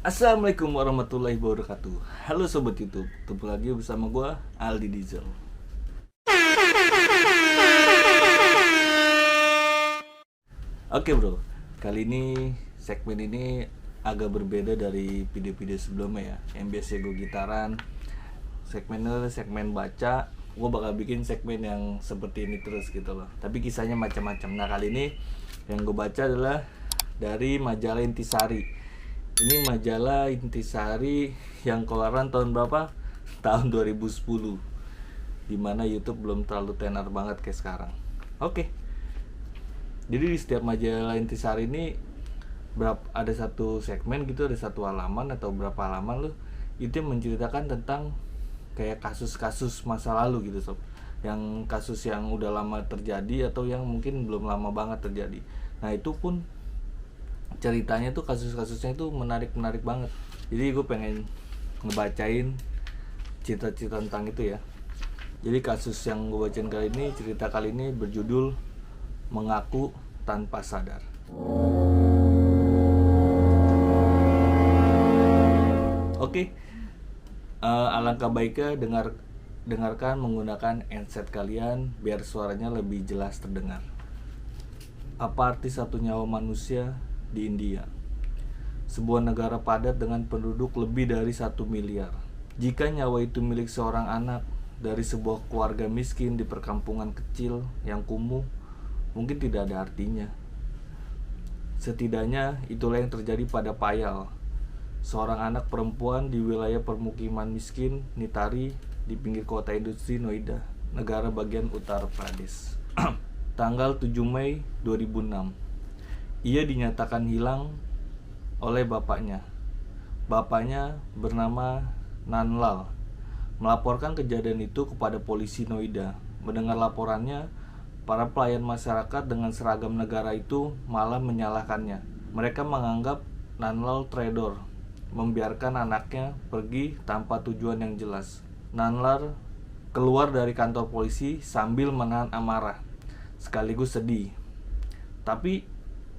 Assalamualaikum warahmatullahi wabarakatuh. Halo sobat YouTube, ketemu lagi bersama gue Aldi Diesel. Oke bro, kali ini segmen ini agak berbeda dari video-video sebelumnya ya. Yang biasa gue gitaran, segmennya segmen baca. Gue bakal bikin segmen yang seperti ini terus gitu loh. Tapi kisahnya macam-macam. Nah kali ini yang gue baca adalah dari majalah Intisari. Ini majalah Intisari yang keluaran tahun berapa? Tahun 2010. Dimana YouTube belum terlalu tenar banget kayak sekarang. Oke. Jadi di setiap majalah Intisari ini ada satu segmen gitu, ada satu halaman atau berapa halaman loh, itu yang menceritakan tentang kayak kasus-kasus masa lalu gitu sob. Yang kasus yang udah lama terjadi atau yang mungkin belum lama banget terjadi. Nah itu pun ceritanya tuh kasus-kasusnya itu menarik banget. Jadi gue pengen ngebacain cerita-cerita tentang itu ya. Jadi kasus yang gue bacain kali ini, cerita kali ini berjudul Mengaku Tanpa Sadar. Oke, alangkah baiknya dengarkan menggunakan headset kalian biar suaranya lebih jelas terdengar. Apa arti satu nyawa manusia di India? Sebuah negara padat dengan penduduk lebih dari 1 miliar. Jika nyawa itu milik seorang anak dari sebuah keluarga miskin di perkampungan kecil yang kumuh, mungkin tidak ada artinya. Setidaknya itulah yang terjadi pada Payal, seorang anak perempuan di wilayah permukiman miskin Nitari di pinggir kota industri Noida, negara bagian Uttar Pradesh. Tanggal 7 Mei 2006, ia dinyatakan hilang oleh bapaknya. Bapaknya bernama Nanlal melaporkan kejadian itu kepada polisi Noida. Mendengar laporannya, para pelayan masyarakat dengan seragam negara itu malah menyalahkannya. Mereka menganggap Nanlal traidor, membiarkan anaknya pergi tanpa tujuan yang jelas. Nanlal keluar dari kantor polisi sambil menahan amarah, sekaligus sedih. Tapi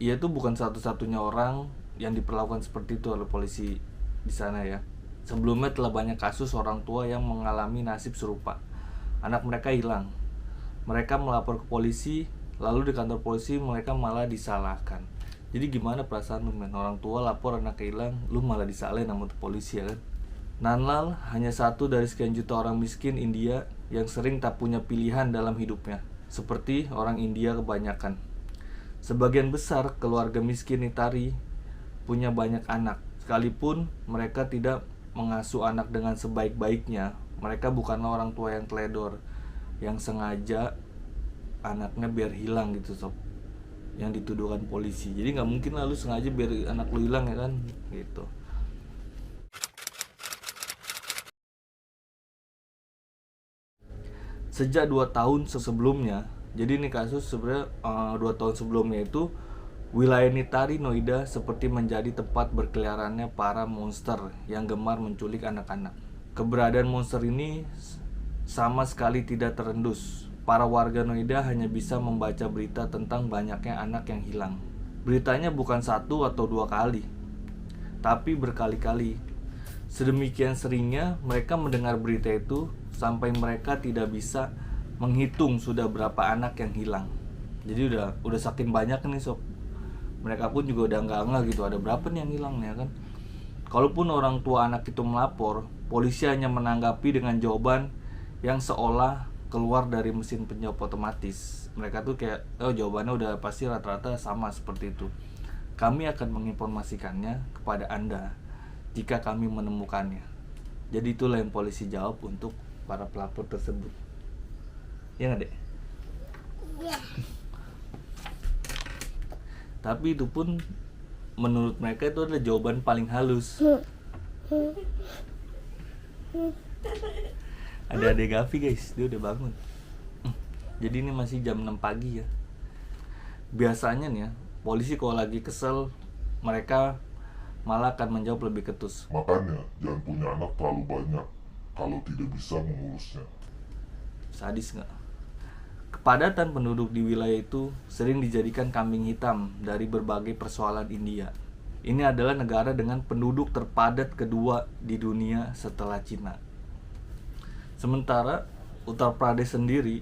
ia tuh bukan satu-satunya orang yang diperlakukan seperti itu oleh polisi di sana ya. Sebelumnya telah banyak kasus orang tua yang mengalami nasib serupa. Anak mereka hilang. Mereka melapor ke polisi, lalu di kantor polisi mereka malah disalahkan. Jadi gimana perasaan lu men? Orang tua lapor anak hilang, lu malah disalahin sama polisi ya kan? Nanlal hanya satu dari sekian juta orang miskin India yang sering tak punya pilihan dalam hidupnya, seperti orang India kebanyakan. Sebagian besar keluarga miskin Nitari punya banyak anak, sekalipun mereka tidak mengasuh anak dengan sebaik-baiknya. Mereka bukanlah orang tua yang teledor, yang sengaja anaknya biar hilang gitu sob, yang dituduhkan polisi. Jadi nggak mungkin lah lu sengaja biar anak lu hilang ya kan gitu. Sejak 2 tahun sebelumnya, jadi ini kasus sebenarnya 2 tahun sebelumnya itu wilayah Nitari Noida seperti menjadi tempat berkeliarannya para monster yang gemar menculik anak-anak. Keberadaan monster ini sama sekali tidak terendus. Para warga Noida hanya bisa membaca berita tentang banyaknya anak yang hilang. Beritanya bukan satu atau dua kali, tapi berkali-kali. Sedemikian seringnya mereka mendengar berita itu sampai mereka tidak bisa menghitung sudah berapa anak yang hilang. Jadi udah saking banyak nih sob. Mereka pun juga udah nggak gitu ada berapa nih yang hilang ya kan. Kalaupun orang tua anak itu melapor, polisi hanya menanggapi dengan jawaban yang seolah keluar dari mesin penjawab otomatis. Mereka tuh kayak, oh jawabannya udah pasti rata-rata sama seperti itu. Kami akan menginformasikannya kepada Anda jika kami menemukannya. Jadi itulah yang polisi jawab untuk para pelapor tersebut. Ya nggak dek? Iya. Tapi itu pun menurut mereka itu adalah jawaban paling halus. Ada adek Gavi guys, dia udah bangun. Jadi ini masih jam 6 pagi ya. Biasanya nih ya, polisi kalau lagi kesel, mereka malah akan menjawab lebih ketus. Makanya jangan punya anak terlalu banyak kalau tidak bisa mengurusnya. Sadis nggak? Kepadatan penduduk di wilayah itu sering dijadikan kambing hitam dari berbagai persoalan India. Ini adalah negara dengan penduduk terpadat kedua di dunia setelah Cina. Sementara Uttar Pradesh sendiri,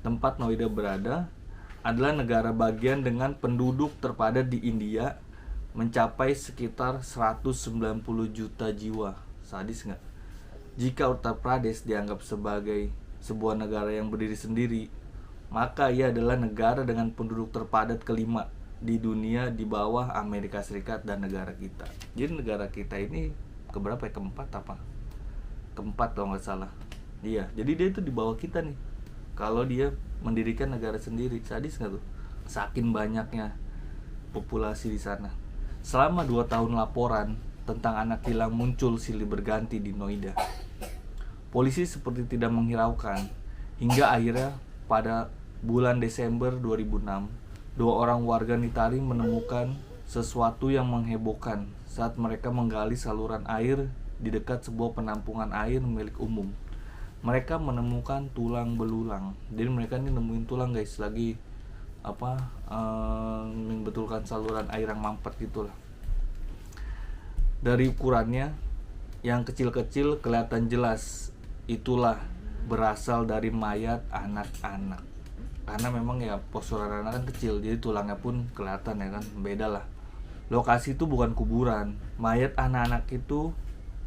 tempat Noida berada, adalah negara bagian dengan penduduk terpadat di India, mencapai sekitar 190 juta jiwa. Sadis nggak? Jika Uttar Pradesh dianggap sebagai sebuah negara yang berdiri sendiri, maka ia adalah negara dengan penduduk terpadat kelima di dunia di bawah Amerika Serikat dan negara kita. Jadi negara kita ini keberapa ya? Keempat apa? Keempat kalau nggak salah. Iya, jadi dia itu di bawah kita nih. Kalau dia mendirikan negara sendiri, sadis nggak tuh? Saking banyaknya populasi di sana. Selama 2 tahun laporan tentang anak hilang muncul silih berganti di Noida. Polisi seperti tidak menghiraukan, hingga akhirnya pada bulan Desember 2006, 2 orang warga Nitari menemukan sesuatu yang menghebohkan saat mereka menggali saluran air di dekat sebuah penampungan air milik umum. Mereka menemukan tulang belulang. Jadi mereka ini nemuin tulang guys, lagi membetulkan saluran air yang mampet gitulah. Dari ukurannya yang kecil-kecil kelihatan jelas itulah berasal dari mayat anak-anak. Karena memang ya postur anak-anak kan kecil, jadi tulangnya pun kelihatan ya kan, beda lah. Lokasi itu bukan kuburan. Mayat anak-anak itu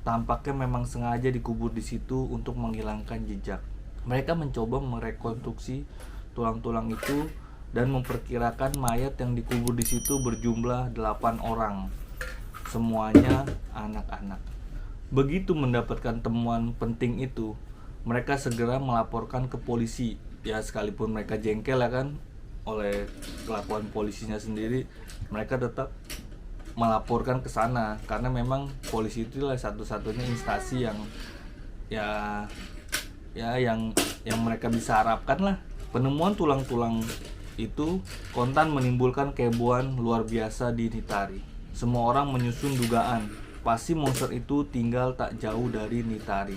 tampaknya memang sengaja dikubur di situ untuk menghilangkan jejak. Mereka mencoba merekonstruksi tulang-tulang itu dan memperkirakan mayat yang dikubur di situ berjumlah 8 orang. Semuanya anak-anak. Begitu mendapatkan temuan penting itu, mereka segera melaporkan ke polisi. Ya sekalipun mereka jengkel ya kan oleh kelakuan polisinya sendiri, mereka tetap melaporkan ke sana karena memang polisi itulah satu-satunya instansi yang mereka bisa harapkan lah. Penemuan tulang-tulang itu kontan menimbulkan kehebohan luar biasa di Nitari. Semua orang menyusun dugaan pasti monster itu tinggal tak jauh dari Nitari.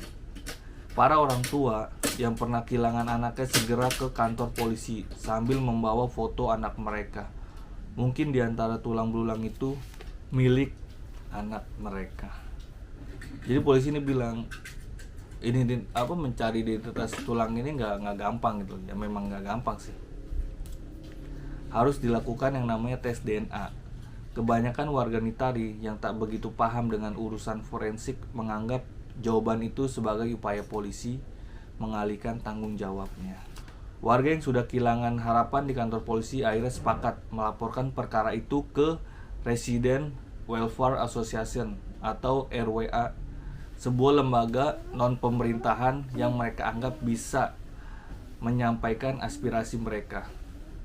Para orang tua yang pernah kehilangan anaknya segera ke kantor polisi sambil membawa foto anak mereka. Mungkin di antara tulang belulang itu milik anak mereka. Jadi polisi ini bilang mencari identitas tulang ini nggak gampang gitu. Ya memang nggak gampang sih. Harus dilakukan yang namanya tes DNA. Kebanyakan warga Nitari yang tak begitu paham dengan urusan forensik menganggap jawaban itu sebagai upaya polisi mengalihkan tanggung jawabnya. Warga yang sudah kehilangan harapan di kantor polisi akhirnya sepakat melaporkan perkara itu ke Resident Welfare Association atau RWA, sebuah lembaga non-pemerintahan yang mereka anggap bisa menyampaikan aspirasi mereka.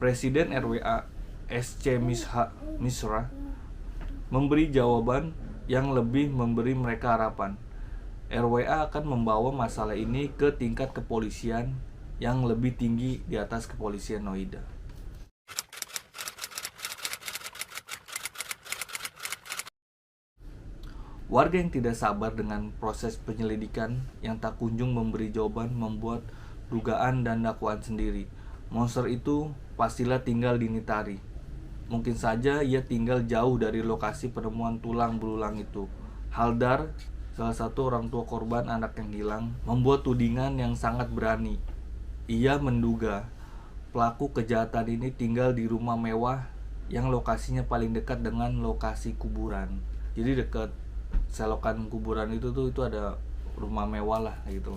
Presiden RWA SC Misra memberi jawaban yang lebih memberi mereka harapan. RWA akan membawa masalah ini ke tingkat kepolisian yang lebih tinggi di atas kepolisian Noida. Warga yang tidak sabar dengan proses penyelidikan yang tak kunjung memberi jawaban membuat dugaan dan dakwaan sendiri. Monster itu pastilah tinggal di Nitari. Mungkin saja ia tinggal jauh dari lokasi penemuan tulang belulang itu. Haldar, salah satu orang tua korban anak yang hilang, membuat tudingan yang sangat berani. Ia menduga pelaku kejahatan ini tinggal di rumah mewah yang lokasinya paling dekat dengan lokasi kuburan. Jadi dekat selokan kuburan itu ada rumah mewah lah gitu.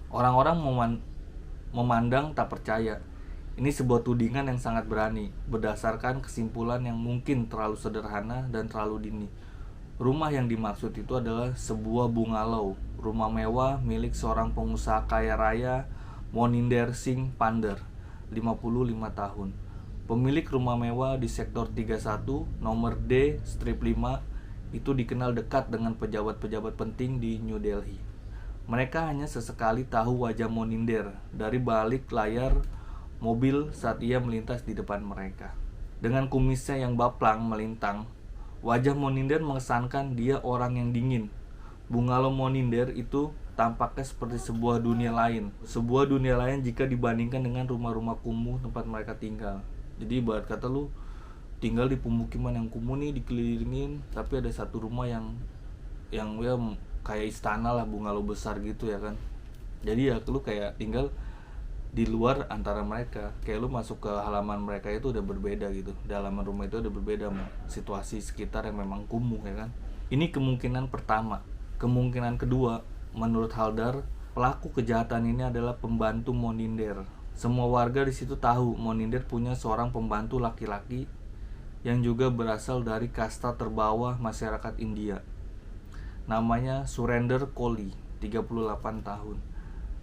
Orang-orang memandang tak percaya. Ini sebuah tudingan yang sangat berani, berdasarkan kesimpulan yang mungkin terlalu sederhana dan terlalu dini. Rumah yang dimaksud itu adalah sebuah bungalow, rumah mewah milik seorang pengusaha kaya raya Moninder Singh Pander, 55 tahun. Pemilik rumah mewah di sektor 31, nomor D, strip 5, itu dikenal dekat dengan pejabat-pejabat penting di New Delhi. Mereka hanya sesekali tahu wajah Moninder dari balik layar mobil saat ia melintas di depan mereka. Dengan kumisnya yang baplang melintang, wajah Moninder mengesankan dia orang yang dingin. Bungalow Moninder itu tampaknya seperti sebuah dunia lain. Sebuah dunia lain jika dibandingkan dengan rumah-rumah kumuh tempat mereka tinggal. Jadi ibarat kata lu tinggal di pemukiman yang kumuh nih, dikelilingin, tapi ada satu rumah yang ya kayak istana lah, bungalow besar gitu ya kan. Jadi ya lu kayak tinggal di luar antara mereka, kayak lu masuk ke halaman mereka itu udah berbeda gitu, di halaman rumah itu udah berbeda sama situasi sekitar yang memang kumuh ya kan. Ini kemungkinan pertama. Kemungkinan kedua, menurut Haldar, pelaku kejahatan ini adalah pembantu Moninder. Semua warga di situ tahu Moninder punya seorang pembantu laki-laki yang juga berasal dari kasta terbawah masyarakat India. Namanya Surinder Kohli, 38 tahun.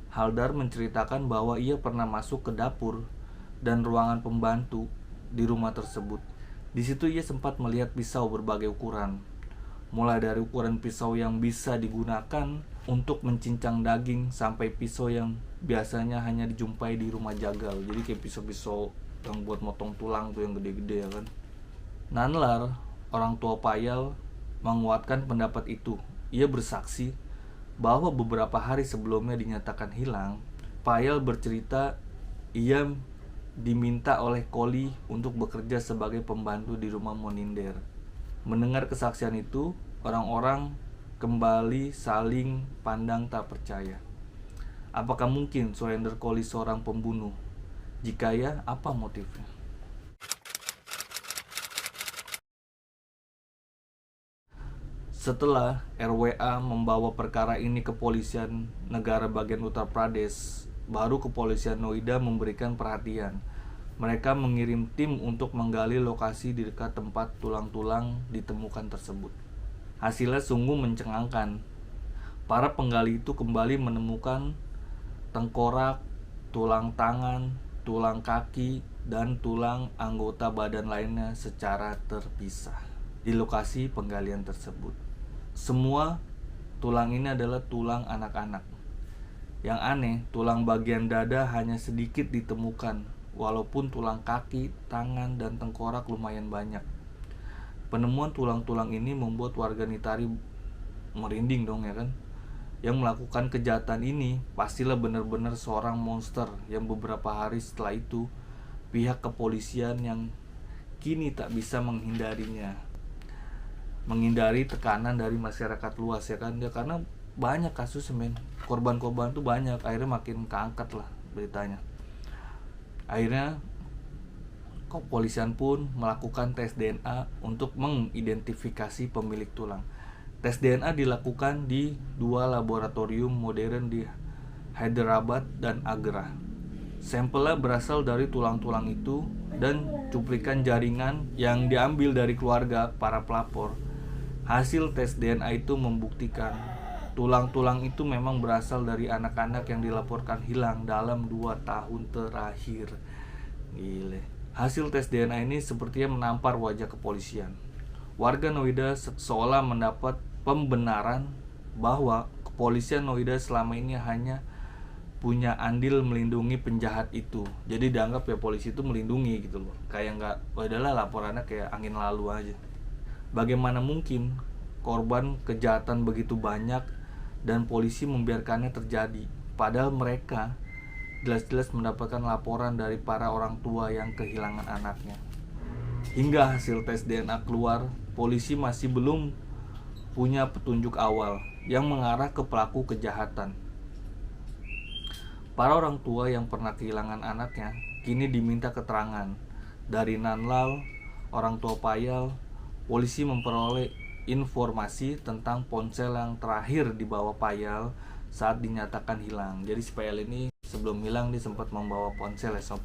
Haldar menceritakan bahwa ia pernah masuk ke dapur dan ruangan pembantu di rumah tersebut. Di situ ia sempat melihat pisau berbagai ukuran, mulai dari ukuran pisau yang bisa digunakan untuk mencincang daging sampai pisau yang biasanya hanya dijumpai di rumah jagal. Jadi kayak pisau-pisau yang buat motong tulang tuh yang gede-gede ya kan. Nanlar, orang tua Payal, menguatkan pendapat itu. Ia bersaksi bahwa beberapa hari sebelumnya dinyatakan hilang, Payal bercerita ia diminta oleh Kohli untuk bekerja sebagai pembantu di rumah Moninder. Mendengar kesaksian itu, orang-orang kembali saling pandang tak percaya. Apakah mungkin Surinder Kohli seorang pembunuh? Jika ya, apa motifnya? Setelah RWA membawa perkara ini ke kepolisian negara bagian Uttar Pradesh, baru kepolisian Noida memberikan perhatian. Mereka mengirim tim untuk menggali lokasi di dekat tempat tulang-tulang ditemukan tersebut. Hasilnya sungguh mencengangkan. Para penggali itu kembali menemukan tengkorak, tulang tangan, tulang kaki, dan tulang anggota badan lainnya secara terpisah di lokasi penggalian tersebut. Semua tulang ini adalah tulang anak-anak. Yang aneh, tulang bagian dada hanya sedikit ditemukan, walaupun tulang kaki, tangan, dan tengkorak lumayan banyak. Penemuan tulang-tulang ini membuat warga Nitari merinding dong ya kan. Yang melakukan kejahatan ini pastilah benar-benar seorang monster yang beberapa hari setelah itu pihak kepolisian yang kini tak bisa menghindari tekanan dari masyarakat luas ya kan. Ya karena banyak kasus men, korban-korban tuh banyak, akhirnya makin keangkat lah beritanya. Akhirnya kepolisian pun melakukan tes DNA untuk mengidentifikasi pemilik tulang. Tes DNA dilakukan di 2 laboratorium modern di Hyderabad dan Agra. Sampelnya berasal dari tulang-tulang itu dan cuplikan jaringan yang diambil dari keluarga para pelapor. Hasil tes DNA itu membuktikan tulang-tulang itu memang berasal dari anak-anak yang dilaporkan hilang dalam 2 tahun terakhir. Gile. Hasil tes DNA ini sepertinya menampar wajah kepolisian. Warga Noida seolah mendapat pembenaran bahwa kepolisian Noida selama ini hanya punya andil melindungi penjahat itu. Jadi dianggap ya polisi itu melindungi gitu loh. Kayak nggak, udahlah laporannya kayak angin lalu aja. Bagaimana mungkin korban kejahatan begitu banyak dan polisi membiarkannya terjadi, padahal mereka jelas-jelas mendapatkan laporan dari para orang tua yang kehilangan anaknya. Hingga hasil tes DNA keluar, polisi masih belum punya petunjuk awal yang mengarah ke pelaku kejahatan. Para orang tua yang pernah kehilangan anaknya kini diminta keterangan. Dari Nanlal, orang tua Payal, polisi memperoleh informasi tentang ponsel yang terakhir dibawa Payal saat dinyatakan hilang. Jadi si Payal ini sebelum hilang dia sempat membawa ponsel ya sob.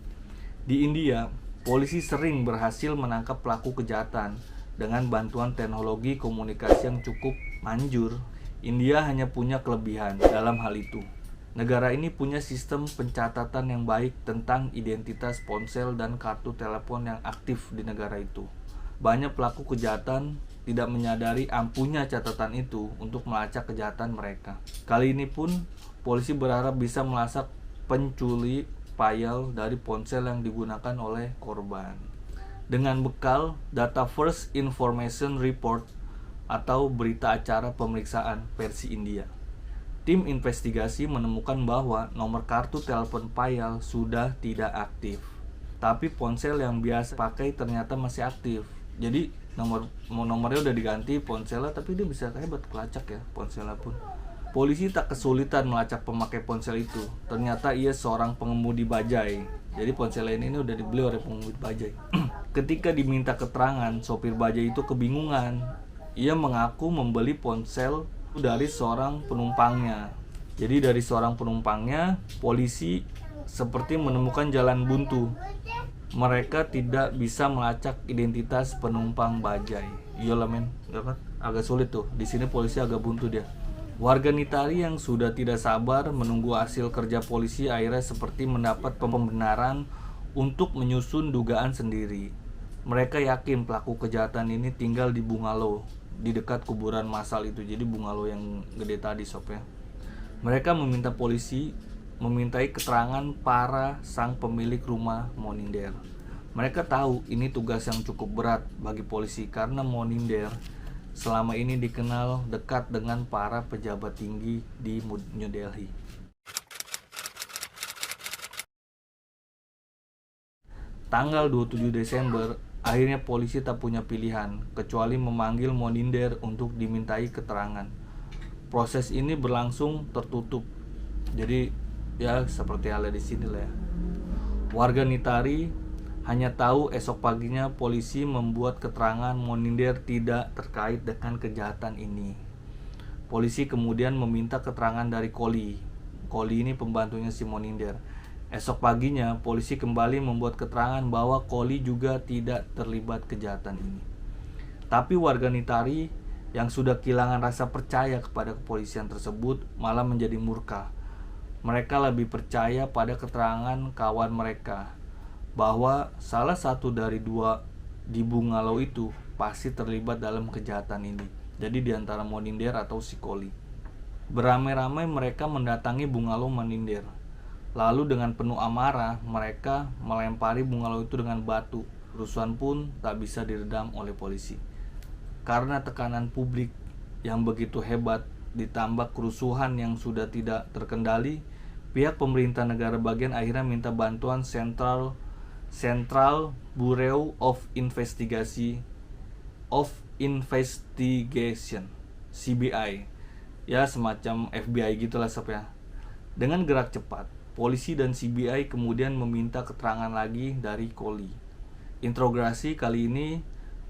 Di India, polisi sering berhasil menangkap pelaku kejahatan dengan bantuan teknologi komunikasi yang cukup manjur. India hanya punya kelebihan dalam hal itu. Negara ini punya sistem pencatatan yang baik tentang identitas ponsel dan kartu telepon yang aktif di negara itu. Banyak pelaku kejahatan tidak menyadari ampuhnya catatan itu untuk melacak kejahatan mereka. Kali ini pun polisi berharap bisa melacak penculik Payal dari ponsel yang digunakan oleh korban. Dengan bekal data First Information Report atau berita acara pemeriksaan versi India, tim investigasi menemukan bahwa nomor kartu telepon Payal sudah tidak aktif. tapi ponsel yang biasa pakai ternyata masih aktif. Jadi nomornya udah diganti ponselnya, tapi dia bisa hebat kelacak ya ponselnya pun. Polisi tak kesulitan melacak pemakai ponsel itu. Ternyata ia seorang pengemudi bajai. Jadi ponsel ini udah dibeli oleh pengemudi bajai. Ketika diminta keterangan, sopir bajai itu kebingungan. Ia mengaku membeli ponsel dari seorang penumpangnya. Jadi dari seorang penumpangnya, polisi seperti menemukan jalan buntu. Mereka tidak bisa melacak identitas penumpang bajai. Iyalah men, ya kan? Agak sulit tuh. Di sini polisi agak buntu dia. Warga Nitari yang sudah tidak sabar menunggu hasil kerja polisi akhirnya seperti mendapat pembenaran untuk menyusun dugaan sendiri. Mereka yakin pelaku kejahatan ini tinggal di bungalow di dekat kuburan massal itu. Jadi bungalow yang gede tadi sob ya. Mereka meminta polisi memintai keterangan para sang pemilik rumah Moninder. Mereka tahu ini tugas yang cukup berat bagi polisi karena Moninder selama ini dikenal dekat dengan para pejabat tinggi di New Delhi. Tanggal 27 Desember, akhirnya polisi tak punya pilihan kecuali memanggil Moninder untuk dimintai keterangan. Proses ini berlangsung tertutup. Jadi ya seperti halnya di sini lah ya. Warga Nitari hanya tahu esok paginya polisi membuat keterangan Moninder tidak terkait dengan kejahatan ini. Polisi kemudian meminta keterangan dari Koli. Koli ini pembantunya si Moninder. Esok paginya polisi kembali membuat keterangan bahwa Koli juga tidak terlibat kejahatan ini. Tapi warga Nitari yang sudah kehilangan rasa percaya kepada kepolisian tersebut malah menjadi murka. Mereka lebih percaya pada keterangan kawan mereka bahwa salah satu dari dua di bungalow itu pasti terlibat dalam kejahatan ini. Jadi di antara Moninder atau si Koli. Beramai-ramai mereka mendatangi bungalow Moninder. Lalu dengan penuh amarah mereka melempari bungalow itu dengan batu. Kerusuhan pun tak bisa diredam oleh polisi. Karena tekanan publik yang begitu hebat ditambah kerusuhan yang sudah tidak terkendali, pihak pemerintah negara bagian akhirnya minta bantuan Central Bureau of Investigation CBI, ya semacam FBI gitulah sob ya. Dengan gerak cepat, polisi dan CBI kemudian meminta keterangan lagi dari Koli. Interogasi kali ini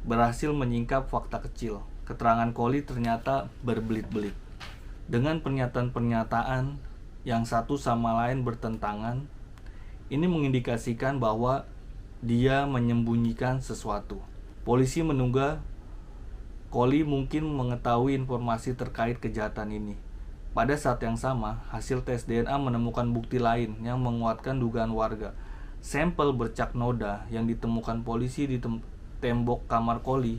berhasil menyingkap fakta kecil. Keterangan Koli ternyata berbelit-belit. Dengan pernyataan-pernyataan yang satu sama lain bertentangan, ini mengindikasikan bahwa dia menyembunyikan sesuatu. Polisi menduga Koli mungkin mengetahui informasi terkait kejahatan ini. Pada saat yang sama, hasil tes DNA menemukan bukti lain yang menguatkan dugaan warga. Sampel bercak noda yang ditemukan polisi di tembok kamar Koli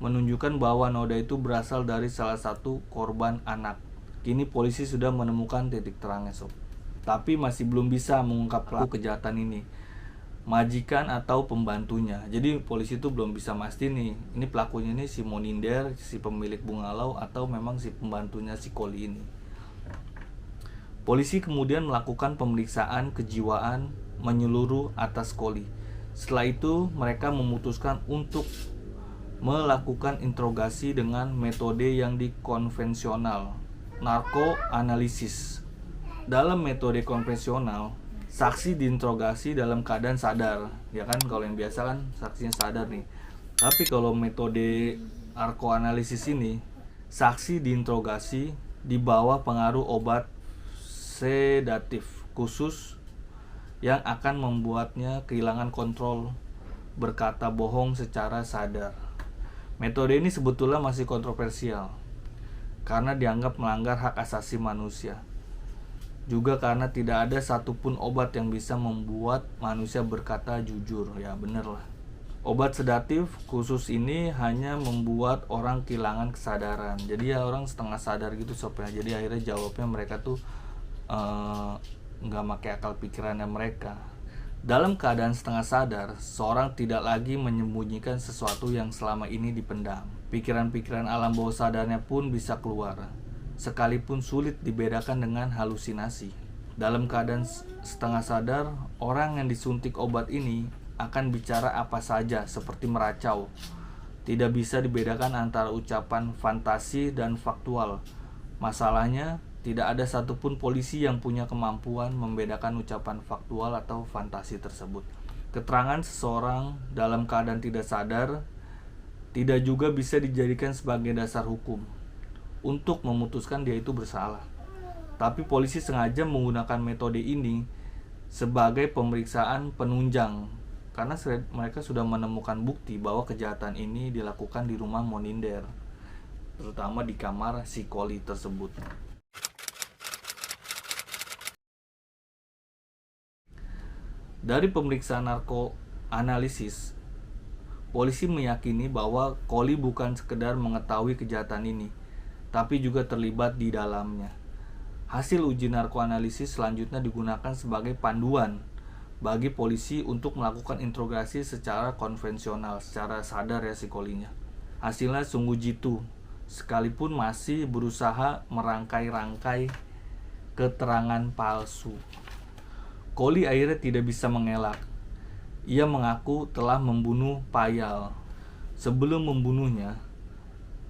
menunjukkan bahwa noda itu berasal dari salah satu korban anak. Kini polisi sudah menemukan titik terangnya sob. Tapi masih belum bisa mengungkap pelaku kejahatan ini, majikan atau pembantunya. Jadi polisi itu belum bisa pasti nih, ini pelakunya ini si Moninder, si pemilik bungalow, atau memang si pembantunya si Koli ini. Polisi kemudian melakukan pemeriksaan kejiwaan menyeluruh atas Koli. Setelah itu mereka memutuskan untuk melakukan interogasi dengan metode yang dikonvensional, narkoanalisis. Dalam metode konvensional, saksi diinterogasi dalam keadaan sadar, ya kan? Kalau yang biasa kan saksinya sadar nih. Tapi kalau metode narkoanalisis ini, saksi diinterogasi di bawah pengaruh obat sedatif khusus yang akan membuatnya kehilangan kontrol, berkata bohong secara sadar. Metode ini sebetulnya masih kontroversial karena dianggap melanggar hak asasi manusia. Juga karena tidak ada satupun obat yang bisa membuat manusia berkata jujur. Ya bener lah. Obat sedatif khusus ini hanya membuat orang kehilangan kesadaran. Jadi ya orang setengah sadar gitu sob ya. Jadi akhirnya jawabnya mereka tuh nggak pakai akal pikirannya mereka. Dalam keadaan setengah sadar, seorang tidak lagi menyembunyikan sesuatu yang selama ini dipendam. Pikiran-pikiran alam bawah sadarnya pun bisa keluar, sekalipun sulit dibedakan dengan halusinasi. Dalam keadaan setengah sadar, orang yang disuntik obat ini akan bicara apa saja seperti meracau. Tidak bisa dibedakan antara ucapan fantasi dan faktual. Masalahnya, tidak ada satupun polisi yang punya kemampuan membedakan ucapan faktual atau fantasi tersebut. Keterangan seseorang dalam keadaan tidak sadar tidak juga bisa dijadikan sebagai dasar hukum untuk memutuskan dia itu bersalah. Tapi polisi sengaja menggunakan metode ini sebagai pemeriksaan penunjang karena mereka sudah menemukan bukti bahwa kejahatan ini dilakukan di rumah Moninder, terutama di kamar si Koli tersebut. Dari pemeriksaan narkoanalisis, polisi meyakini bahwa Koli bukan sekedar mengetahui kejahatan ini, tapi juga terlibat di dalamnya. Hasil uji narkoanalisis selanjutnya digunakan sebagai panduan bagi polisi untuk melakukan interogasi secara konvensional, secara sadar ya si Kolinya. Hasilnya sungguh jitu, sekalipun masih berusaha merangkai-rangkai keterangan palsu. Koli akhirnya tidak bisa mengelak. Ia mengaku telah membunuh Payal. Sebelum membunuhnya,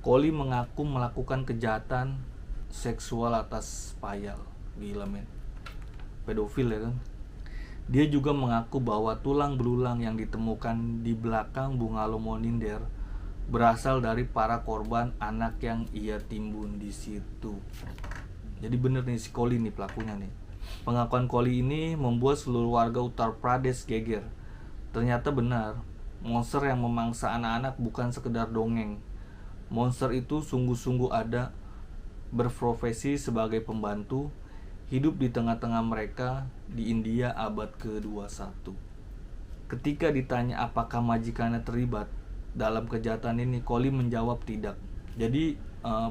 Koli mengaku melakukan kejahatan seksual atas Payal. Gila men, pedofil ya kan. Dia juga mengaku bahwa tulang belulang yang ditemukan di belakang bungalow Moninder berasal dari para korban anak yang ia timbun di situ. Jadi bener nih si Koli nih pelakunya nih. Pengakuan Koli ini membuat seluruh warga Uttar Pradesh geger. Ternyata benar, monster yang memangsa anak-anak bukan sekedar dongeng. Monster itu sungguh-sungguh ada, berprofesi sebagai pembantu, hidup di tengah-tengah mereka di India abad ke-21. Ketika ditanya apakah majikannya terlibat dalam kejahatan ini, Koli menjawab tidak. Jadi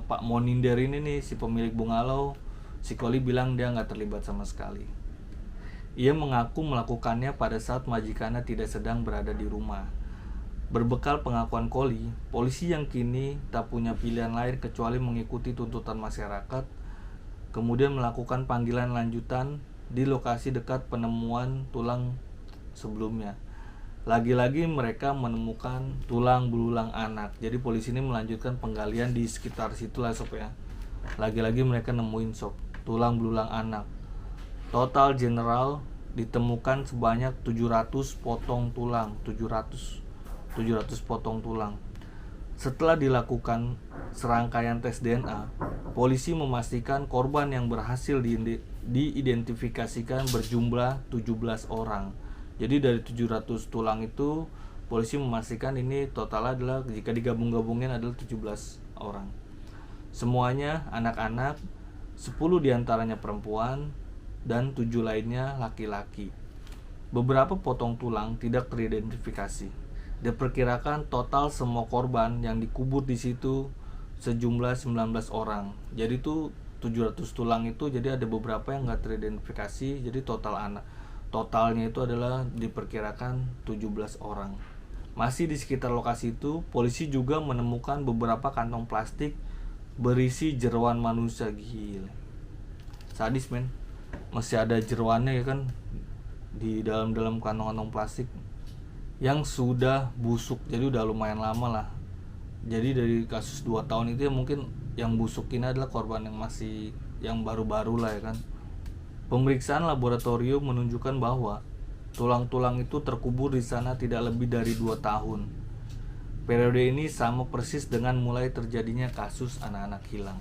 Pak Moninder ini nih, si pemilik bungalow, si Koli bilang dia nggak terlibat sama sekali. Ia mengaku melakukannya pada saat majikannya tidak sedang berada di rumah. Berbekal pengakuan Koli, polisi yang kini tak punya pilihan lain kecuali mengikuti tuntutan masyarakat, kemudian melakukan panggilan lanjutan di lokasi dekat penemuan tulang sebelumnya. Lagi-lagi mereka menemukan tulang belulang anak. Jadi polisi ini melanjutkan penggalian di sekitar situ lah sob ya. Lagi-lagi mereka nemuin sob tulang belulang anak. Total general ditemukan sebanyak 700 potong tulang, 700 potong tulang. Setelah dilakukan serangkaian tes DNA, polisi memastikan korban yang berhasil diidentifikasikan berjumlah 17 orang. Jadi dari 700 tulang itu, polisi memastikan ini total adalah, jika digabung-gabungin adalah 17 orang. Semuanya anak-anak, 10 diantaranya perempuan, dan 7 lainnya laki-laki. Beberapa potong tulang tidak teridentifikasi. Diperkirakan total semua korban yang dikubur di situ sejumlah 19 orang. Jadi itu 700 tulang itu, jadi ada beberapa yang nggak teridentifikasi. Jadi totalnya itu adalah diperkirakan 17 orang. Masih di sekitar lokasi itu, polisi juga menemukan beberapa kantong plastik berisi jeroan manusia. Gila, sadis men, masih ada jeroannya ya kan di dalam kantong-kantong plastik yang sudah busuk. Jadi udah lumayan lama lah. Jadi dari kasus 2 tahun itu ya, mungkin yang busuk ini adalah korban yang baru-baru lah ya kan. Pemeriksaan laboratorium menunjukkan bahwa tulang-tulang itu terkubur di sana tidak lebih dari 2 tahun. Periode ini sama persis dengan mulai terjadinya kasus anak-anak hilang.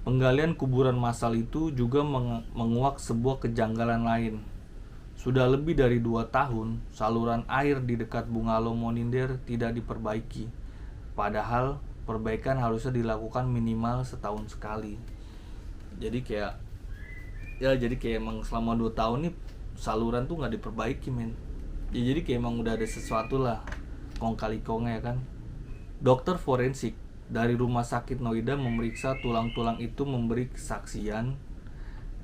Penggalian kuburan massal itu juga menguak sebuah kejanggalan lain. Sudah lebih dari 2 tahun, saluran air di dekat bungalow Moninder tidak diperbaiki. Padahal perbaikan harusnya dilakukan minimal setahun sekali. Jadi kayak emang selama 2 tahun nih saluran tuh nggak diperbaiki men. Ya, jadi kayak emang udah ada sesuatu lah, kong kali kong ya kan. Dokter forensik dari rumah sakit Noida memeriksa tulang-tulang itu, memberi kesaksian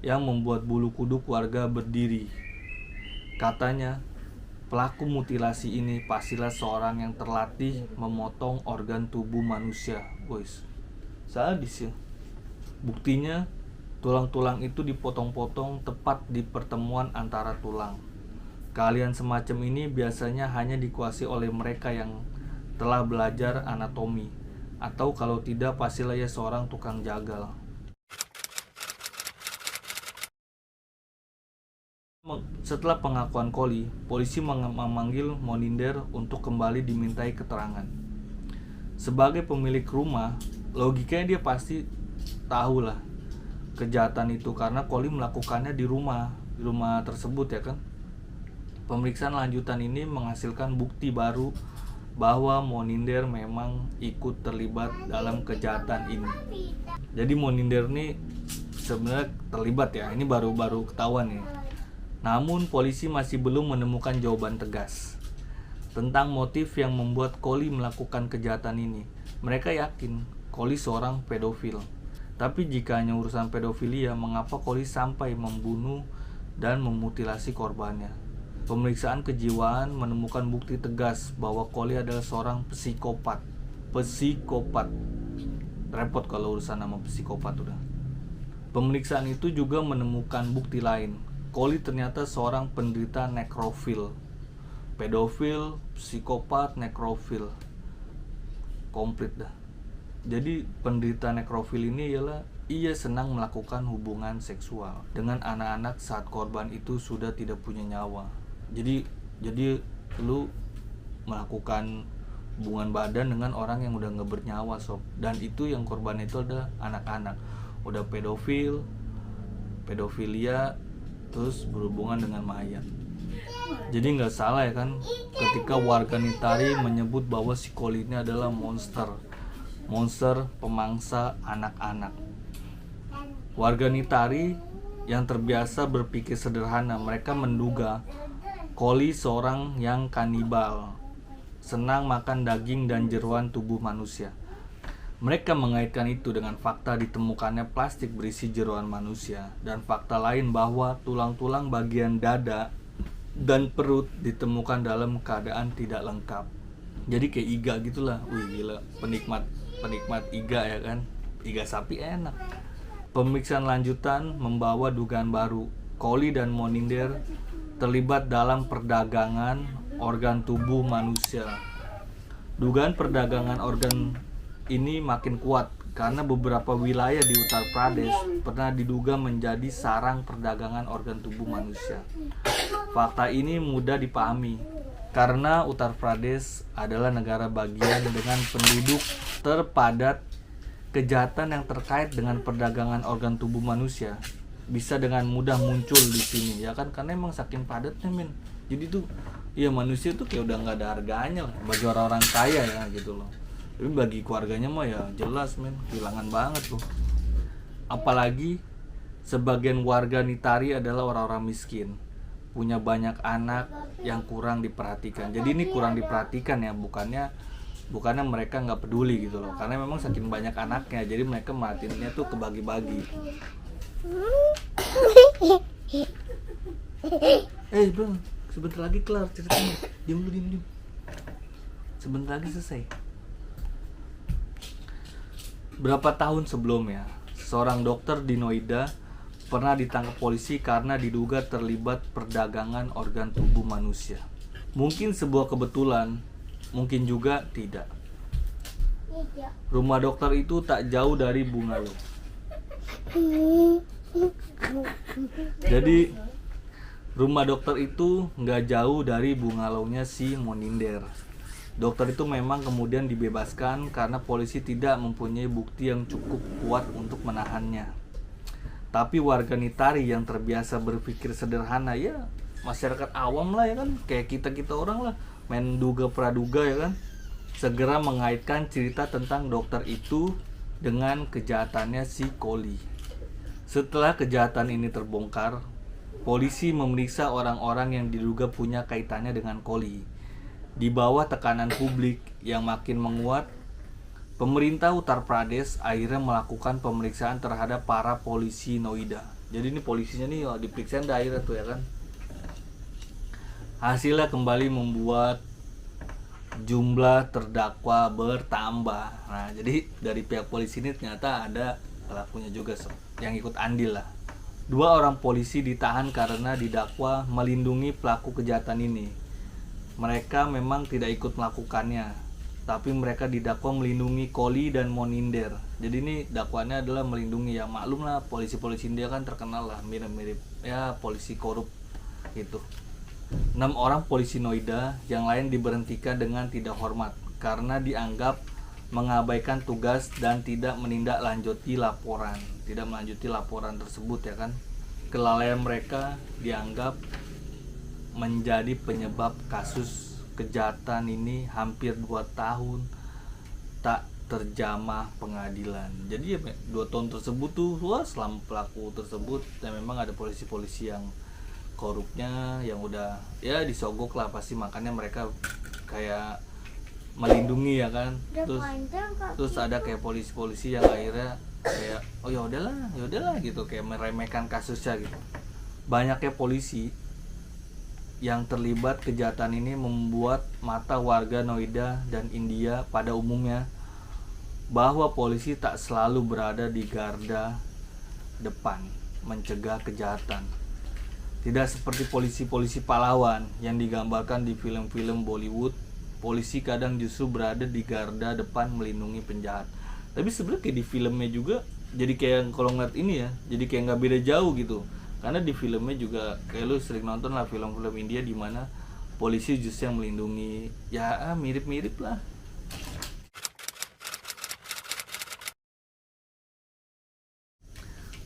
yang membuat bulu kuduk warga berdiri. Katanya, pelaku mutilasi ini pastilah seorang yang terlatih memotong organ tubuh manusia. Boys, sadis ya. Buktinya, tulang-tulang itu dipotong-potong tepat di pertemuan antara tulang. Keahlian semacam ini biasanya hanya dikuasai oleh mereka yang telah belajar anatomi, atau kalau tidak pastilah ia seorang tukang jagal. Setelah pengakuan Koli, polisi memanggil Moninder untuk kembali dimintai keterangan. Sebagai pemilik rumah, logikanya dia pasti tahu lah kejahatan itu karena Koli melakukannya di rumah tersebut ya kan. Pemeriksaan lanjutan ini menghasilkan bukti baru bahwa Moninder memang ikut terlibat dalam kejahatan ini. Jadi Moninder ini sebenarnya terlibat ya, ini baru ketahuan nih. Namun polisi masih belum menemukan jawaban tegas tentang motif yang membuat Koli melakukan kejahatan ini. Mereka yakin Koli seorang pedofil. Tapi jika hanya urusan pedofilia, mengapa Koli sampai membunuh dan memutilasi korbannya? Pemeriksaan kejiwaan menemukan bukti tegas bahwa Koli adalah seorang psikopat. Repot kalau urusan nama psikopat udah. Pemeriksaan itu juga menemukan bukti lain. Koli ternyata seorang penderita nekrofil. Pedofil, psikopat, nekrofil. Komplit dah. Jadi penderita nekrofil ini ialah ia senang melakukan hubungan seksual dengan anak-anak saat korban itu sudah tidak punya nyawa. Jadi lu melakukan hubungan badan dengan orang yang udah gak bernyawa sob. Dan itu yang korban itu ada anak-anak. Udah pedofilia, terus berhubungan dengan mayat. Jadi nggak salah ya kan ketika warga Nitari menyebut bahwa si Koli ini adalah monster pemangsa anak-anak. Warga Nitari yang terbiasa berpikir sederhana, mereka menduga Koli seorang yang kanibal, senang makan daging dan jeroan tubuh manusia. Mereka mengaitkan itu dengan fakta ditemukannya plastik berisi jeroan manusia dan fakta lain bahwa tulang-tulang bagian dada dan perut ditemukan dalam keadaan tidak lengkap. Jadi kayak iga gitulah. Wih gila, penikmat iga ya kan. Iga sapi enak. Pemeriksaan lanjutan membawa dugaan baru. Koli dan Moninder terlibat dalam perdagangan organ tubuh manusia. Dugaan perdagangan organ ini makin kuat karena beberapa wilayah di Uttar Pradesh pernah diduga menjadi sarang perdagangan organ tubuh manusia. Fakta ini mudah dipahami karena Uttar Pradesh adalah negara bagian dengan penduduk terpadat. Kejahatan yang terkait dengan perdagangan organ tubuh manusia bisa dengan mudah muncul di sini ya kan, karena emang saking padatnya men. Jadi tuh ya manusia tuh kayak udah nggak ada harganya lah bagi orang-orang kaya ya gitu loh. Tapi bagi keluarganya mah ya jelas men, kehilangan banget loh. Apalagi sebagian warga Nitari adalah orang-orang miskin, punya banyak anak yang kurang diperhatikan. Jadi ini kurang diperhatikan ya, bukannya mereka nggak peduli gitu loh, karena memang saking banyak anaknya, jadi mereka merhatiinnya tuh kebagi-bagi. Bang, sebentar lagi kelar ceritanya. Diam. Sebentar lagi selesai. Berapa tahun sebelumnya, seorang dokter di Noida pernah ditangkap polisi karena diduga terlibat perdagangan organ tubuh manusia. Mungkin sebuah kebetulan, mungkin juga tidak. Rumah dokter itu tak jauh dari bungalow. Jadi rumah dokter itu nggak jauh dari bungalownya si Moninder. Dokter itu memang kemudian dibebaskan karena polisi tidak mempunyai bukti yang cukup kuat untuk menahannya. Tapi warga Nitari yang terbiasa berpikir sederhana, ya masyarakat awam lah ya kan, kayak kita orang lah, main duga praduga ya kan, segera mengaitkan cerita tentang dokter itu dengan kejahatannya si Koli. Setelah kejahatan ini terbongkar, polisi memeriksa orang-orang yang diduga punya kaitannya dengan Koli. Di bawah tekanan publik yang makin menguat, pemerintah Uttar Pradesh akhirnya melakukan pemeriksaan terhadap para polisi Noida. Jadi ini polisinya nih diperiksa akhirnya tuh ya kan. Hasilnya kembali membuat jumlah terdakwa bertambah. Nah, jadi dari pihak polisi ini ternyata ada pelakunya juga yang ikut andil lah. Dua orang polisi ditahan karena didakwa melindungi pelaku kejahatan ini. Mereka memang tidak ikut melakukannya, tapi mereka didakwa melindungi Koli dan Moninder. Jadi ini dakwaannya adalah melindungi, ya maklum lah, polisi-polisi India kan terkenal lah mirip-mirip ya polisi korup gitu. 6 orang polisi Noida yang lain diberhentikan dengan tidak hormat karena dianggap mengabaikan tugas dan tidak menindaklanjuti laporan tersebut, ya kan. Kelalaian mereka dianggap menjadi penyebab kasus kejahatan ini hampir 2 tahun tak terjamah pengadilan. Jadi ya 2 tahun tersebut tuh selama pelaku tersebut, dan memang ada polisi-polisi yang korupnya yang udah ya disogok lah pasti, makanya mereka kayak melindungi, ya kan. Terus ada kayak polisi-polisi yang akhirnya kayak oh ya udahlah gitu, kayak meremehkan kasusnya gitu. Banyaknya polisi yang terlibat kejahatan ini membuat mata warga Noida dan India pada umumnya bahwa polisi tak selalu berada di garda depan mencegah kejahatan. Tidak seperti polisi-polisi pahlawan yang digambarkan di film-film Bollywood, polisi kadang justru berada di garda depan melindungi penjahat. Tapi sebenarnya kayak di filmnya juga, jadi kayak kalau ngeliat ini ya, jadi kayak nggak beda jauh gitu. Karena di filmnya juga kayak lu sering nonton lah film-film India di mana polisi justru yang melindungi, ya mirip-mirip lah.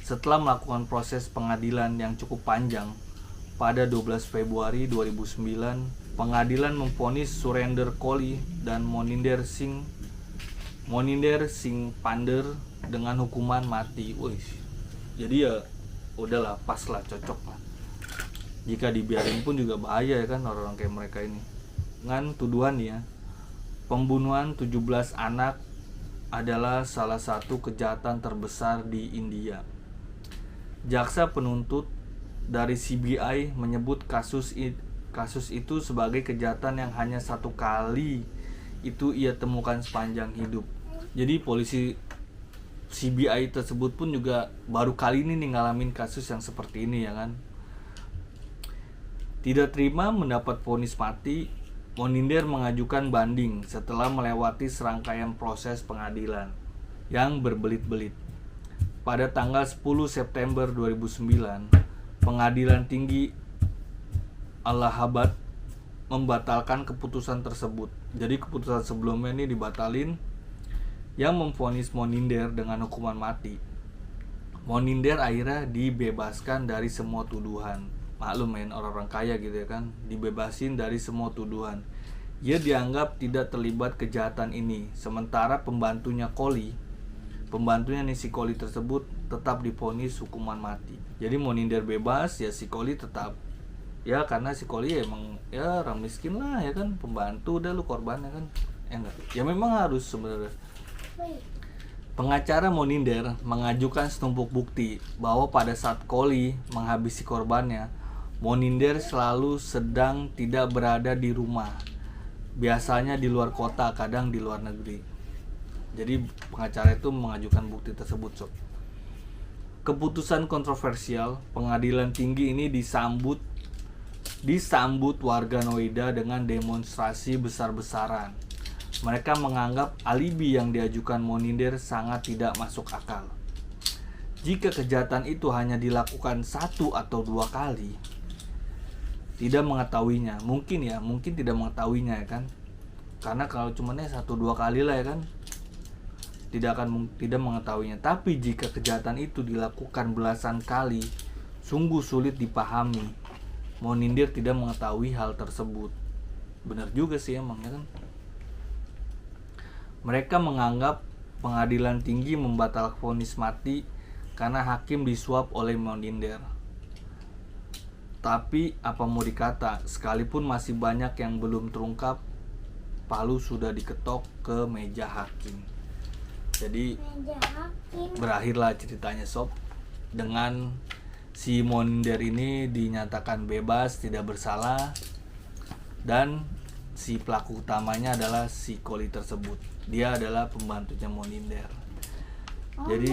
Setelah melakukan proses pengadilan yang cukup panjang, pada 12 Februari 2009, pengadilan memvonis Surinder Kohli dan Moninder Singh Pander dengan hukuman mati. Jadi ya udahlah, pas lah, cocok lah. Jika dibiarin pun juga bahaya, ya kan, orang-orang kayak mereka ini. Dengan tuduhan ya, pembunuhan 17 anak adalah salah satu kejahatan terbesar di India. Jaksa penuntut dari CBI menyebut kasus itu sebagai kejahatan yang hanya 1 kali itu ia temukan sepanjang hidup. Jadi polisi CBI tersebut pun juga baru kali ini nih ngalamin kasus yang seperti ini, ya kan. Tidak terima mendapat vonis mati, Moninder mengajukan banding setelah melewati serangkaian proses pengadilan yang berbelit-belit. Pada tanggal 10 September 2009, Pengadilan Tinggi Allahabad membatalkan keputusan tersebut. Jadi keputusan sebelumnya ini dibatalin, yang memvonis Moninder dengan hukuman mati. Moninder akhirnya dibebaskan dari semua tuduhan. Maklum men, orang-orang kaya gitu ya kan, dibebasin dari semua tuduhan. Ia dianggap tidak terlibat kejahatan ini. Sementara pembantunya nih si Kohli tersebut tetap divonis hukuman mati. Jadi Moninder bebas, ya si Kohli tetap, ya karena si Kohli emang ya orang miskin lah, ya kan, pembantu udah lu korbannya kan, enggak, ya memang harus sebenarnya. Pengacara Moninder mengajukan setumpuk bukti bahwa pada saat Kohli menghabisi korbannya, Moninder selalu sedang tidak berada di rumah, biasanya di luar kota, kadang di luar negeri. Jadi pengacara itu mengajukan bukti tersebut, sob. Keputusan kontroversial Pengadilan Tinggi ini disambut warga Noida dengan demonstrasi besar-besaran. Mereka menganggap alibi yang diajukan Moninder sangat tidak masuk akal. Jika kejahatan itu hanya dilakukan 1 atau 2 kali, tidak mengetahuinya, mungkin tidak mengetahuinya, ya kan. Karena kalau cuman 1-2 kali lah, ya kan, tidak mengetahuinya. Tapi jika kejahatan itu dilakukan belasan kali, sungguh sulit dipahami. Moninder tidak mengetahui hal tersebut. Benar juga sih emang, ya kan. Mereka menganggap Pengadilan Tinggi membatalkan vonis mati karena hakim disuap oleh Moninder. Tapi apa mau dikata, sekalipun masih banyak yang belum terungkap, palu sudah diketok ke meja hakim. Jadi berakhirlah ceritanya, sob, dengan si Moninder ini dinyatakan bebas, tidak bersalah, dan si pelaku utamanya adalah si Kohli tersebut. Dia adalah pembantunya Moninder. Jadi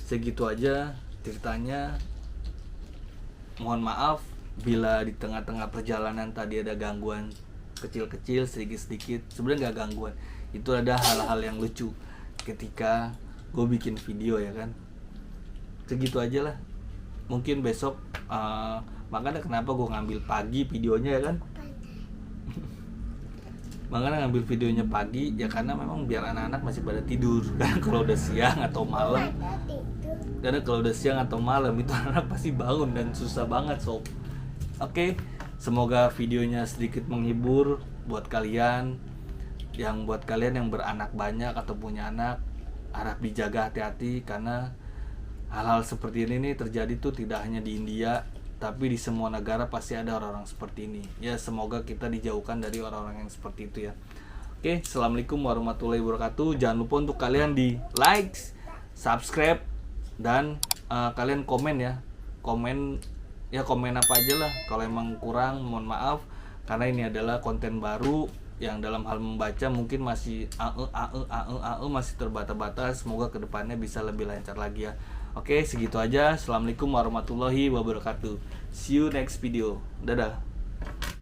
segitu aja Ceritanya, mohon maaf bila di tengah-tengah perjalanan tadi ada gangguan kecil-kecil, sedikit-sedikit. Sebenarnya nggak gangguan, itu ada hal-hal yang lucu ketika gue bikin video ya kan. Segitu aja lah. Mungkin besok makanya kenapa gue ngambil pagi videonya ya kan. Makanya ngambil videonya pagi ya karena memang biar anak-anak masih pada tidur. Karena kalau udah siang atau malam, itu anak pasti bangun dan susah banget sob. Oke, semoga videonya sedikit menghibur buat kalian. Buat kalian yang beranak banyak atau punya anak, harap dijaga hati-hati karena hal-hal seperti ini nih terjadi tuh tidak hanya di India, tapi di semua negara pasti ada orang-orang seperti ini. Ya semoga kita dijauhkan dari orang-orang yang seperti itu ya. Oke, assalamualaikum warahmatullahi wabarakatuh. Jangan lupa untuk kalian di like, subscribe, dan kalian komen ya. Komen apa aja lah. Kalau emang kurang mohon maaf karena ini adalah konten baru yang dalam hal membaca mungkin masih masih terbata-bata. Semoga kedepannya bisa lebih lancar lagi ya. Oke, segitu aja. Assalamualaikum warahmatullahi wabarakatuh. See you next video. Dadah.